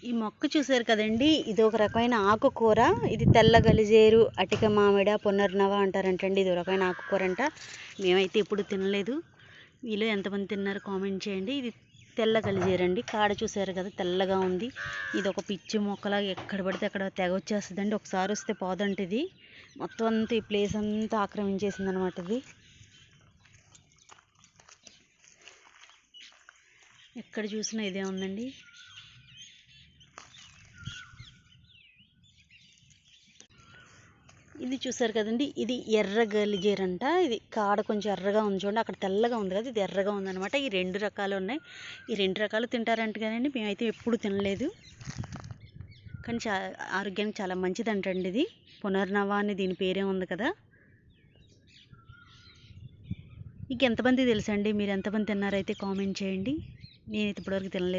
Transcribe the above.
ఈ మొక్క చూసారు కదండి, ఇది ఒక రకమైన ఆకుకూర. ఇది తెల్ల గలిజేరు, అటిక మామిడ, పునర్నవ అంటారంటండి. ఇది ఒక రకమైన ఆకుకూర అంట. మేమైతే ఎప్పుడు తినలేదు. మీలో ఎంతమంది తిన్నారు కామెంట్ చేయండి. ఇది తెల్ల గలిజేరు అండి. కాడ చూసారు కదా, తెల్లగా ఉంది. ఇది ఒక పిచ్చి మొక్కలా ఎక్కడ పడితే అక్కడ తెగ వచ్చేస్తుందండి. ఒకసారి వస్తే పోదంట. ఇది మొత్తం అంతా ఈ ప్లేస్ అంతా ఆక్రమించేసింది అనమాట. ఇది ఎక్కడ చూసినా ఇదే ఉందండి. ఇది చూసారు కదండి, ఇది ఎర్ర గలిజేరంట. ఇది కాడ కొంచెం ఎర్రగా ఉంది చూడండి, అక్కడ తెల్లగా ఉంది కదా, ఇది ఎర్రగా ఉందన్నమాట. ఈ రెండు రకాలు ఉన్నాయి. ఈ రెండు రకాలు తింటారంట కదండి, మేమైతే ఎప్పుడు తినలేదు. కానీ ఆరోగ్యానికి చాలా మంచిది అంటండి. ఇది పునర్నవ అని దీని పేరే ఉంది కదా. మీకు ఎంతమంది తెలుసండి? మీరు ఎంతమంది తిన్నారైతే కామెంట్ చేయండి. నేనైతే ఇప్పటివరకు తినలేదు.